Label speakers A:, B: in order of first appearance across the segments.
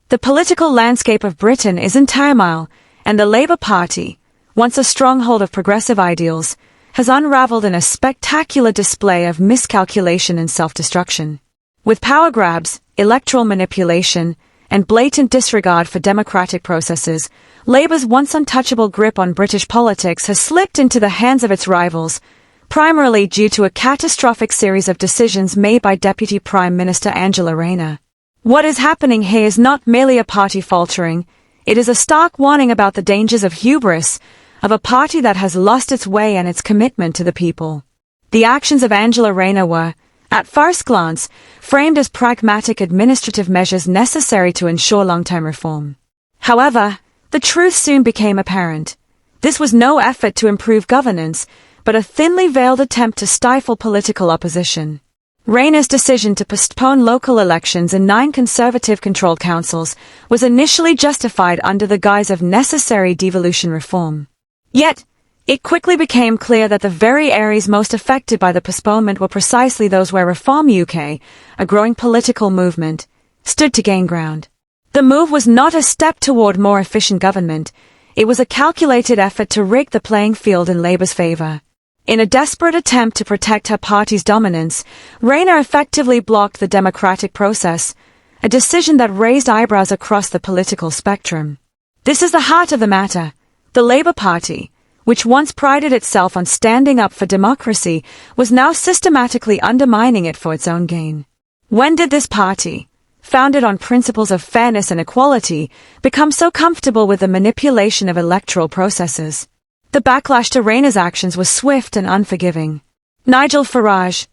A: The political landscape of Britain is in turmoil, and the Labour Party, once a stronghold of progressive ideals, has unraveled in a spectacular display of miscalculation and self-destruction. With power grabs, electoral manipulation, and blatant disregard for democratic processes, Labour's once untouchable grip on British politics has slipped into the hands of its rivals, primarily due to a catastrophic series of decisions made by Deputy Prime Minister Angela Rayner. What is happening here is not merely a party faltering, it is a stark warning about the dangers of hubris, of a party that has lost its way and its commitment to the people. The actions of Angela Rayner were, at first glance, framed as pragmatic administrative measures necessary to ensure long-term reform. However, the truth soon became apparent. This was no effort to improve governance, but a thinly veiled attempt to stifle political opposition. Rayner's decision to postpone local elections in 9 Conservative-controlled councils was initially justified under the guise of necessary devolution reform. Yet, it quickly became clear that the very areas most affected by the postponement were precisely those where Reform UK, a growing political movement, stood to gain ground. The move was not a step toward more efficient government, it was a calculated effort to rig the playing field in Labour's favour. In a desperate attempt to protect her party's dominance, Rayner effectively blocked the democratic process, a decision that raised eyebrows across the political spectrum. This is the heart of the matter. The Labour Party, which once prided itself on standing up for democracy, was now systematically undermining it for its own gain. When did this party, founded on principles of fairness and equality, become so comfortable with the manipulation of electoral processes? The backlash to Rayner's actions was swift and unforgiving. Nigel Farage,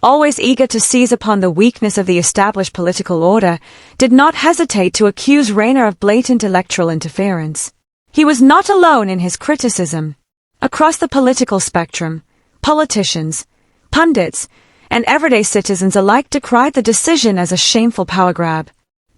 A: always eager to seize upon the weakness of the established political order, did not hesitate to accuse Rayner of blatant electoral interference. He was not alone in his criticism. Across the political spectrum, politicians, pundits, and everyday citizens alike decried the decision as a shameful power grab.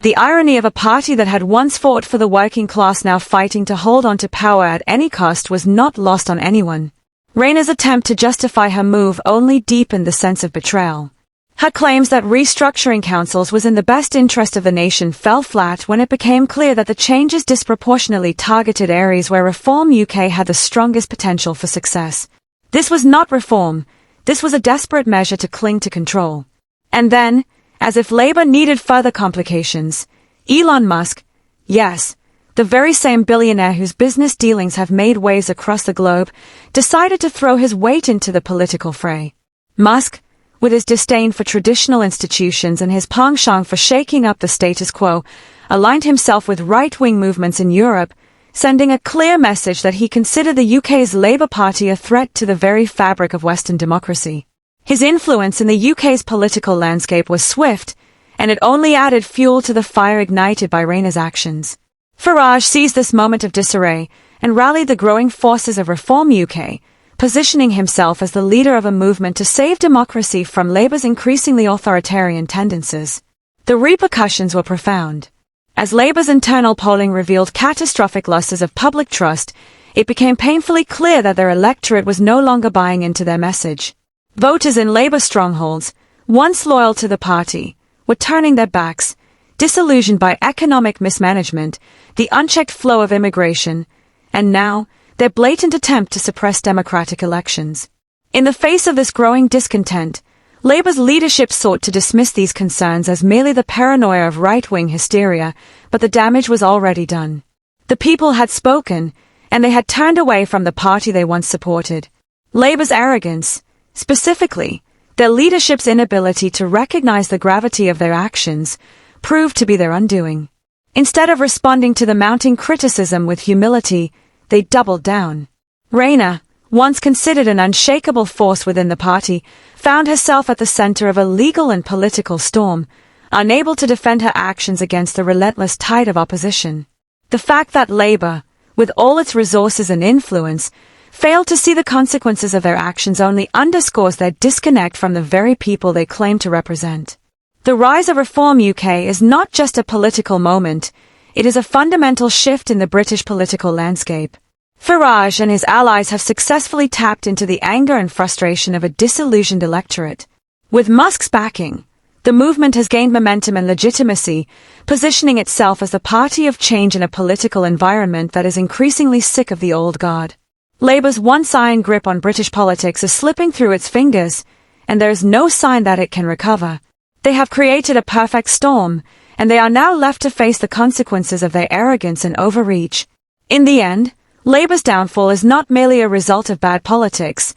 A: The irony of a party that had once fought for the working class now fighting to hold on to power at any cost was not lost on anyone. Rayner's attempt to justify her move only deepened the sense of betrayal. Her claims that restructuring councils was in the best interest of the nation fell flat when it became clear that the changes disproportionately targeted areas where Reform UK had the strongest potential for success. This was not reform, this was a desperate measure to cling to control. And then, as if Labour needed further complications, Elon Musk, yes, the very same billionaire whose business dealings have made waves across the globe, decided to throw his weight into the political fray. Musk, with his disdain for traditional institutions and his penchant for shaking up the status quo, aligned himself with right-wing movements in Europe, sending a clear message that he considered the UK's Labour Party a threat to the very fabric of Western democracy. His influence in the UK's political landscape was swift, and it only added fuel to the fire ignited by Rayner's actions. Farage seized this moment of disarray and rallied the growing forces of Reform UK, positioning himself as the leader of a movement to save democracy from Labour's increasingly authoritarian tendencies. The repercussions were profound. As Labour's internal polling revealed catastrophic losses of public trust, it became painfully clear that their electorate was no longer buying into their message. Voters in Labour strongholds, once loyal to the party, were turning their backs, disillusioned by economic mismanagement, the unchecked flow of immigration, and now, their blatant attempt to suppress democratic elections. In the face of this growing discontent, Labour's leadership sought to dismiss these concerns as merely the paranoia of right-wing hysteria, but the damage was already done. The people had spoken, and they had turned away from the party they once supported. Labour's arrogance, specifically, their leadership's inability to recognize the gravity of their actions, proved to be their undoing. Instead of responding to the mounting criticism with humility, they doubled down. Rayner, once considered an unshakable force within the party, found herself at the center of a legal and political storm, unable to defend her actions against the relentless tide of opposition. The fact that Labour, with all its resources and influence, failed to see the consequences of their actions only underscores their disconnect from the very people they claim to represent. The rise of Reform UK is not just a political moment, it is a fundamental shift in the British political landscape. Farage and his allies have successfully tapped into the anger and frustration of a disillusioned electorate. With Musk's backing, The movement has gained momentum and legitimacy, positioning itself as the party of change in a political environment that is increasingly sick of the old guard. Labour's once iron grip on British politics is slipping through its fingers, and there is no sign that it can recover. They have created a perfect storm, and they are now left to face the consequences of their arrogance and overreach. In the end, Labour's downfall is not merely a result of bad politics,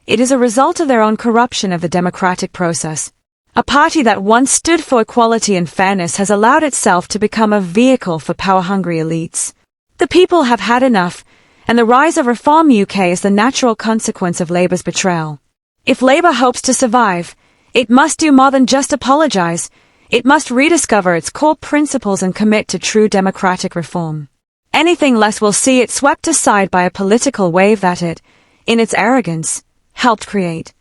A: it is a result of their own corruption of the democratic process. A party that once stood for equality and fairness has allowed itself to become a vehicle for power-hungry elites. The people have had enough, and the rise of Reform UK is the natural consequence of Labour's betrayal. If Labour hopes to survive, it must do more than just apologise. It must rediscover its core principles and commit to true democratic reform. Anything less will see it swept aside by a political wave that it, in its arrogance, helped create.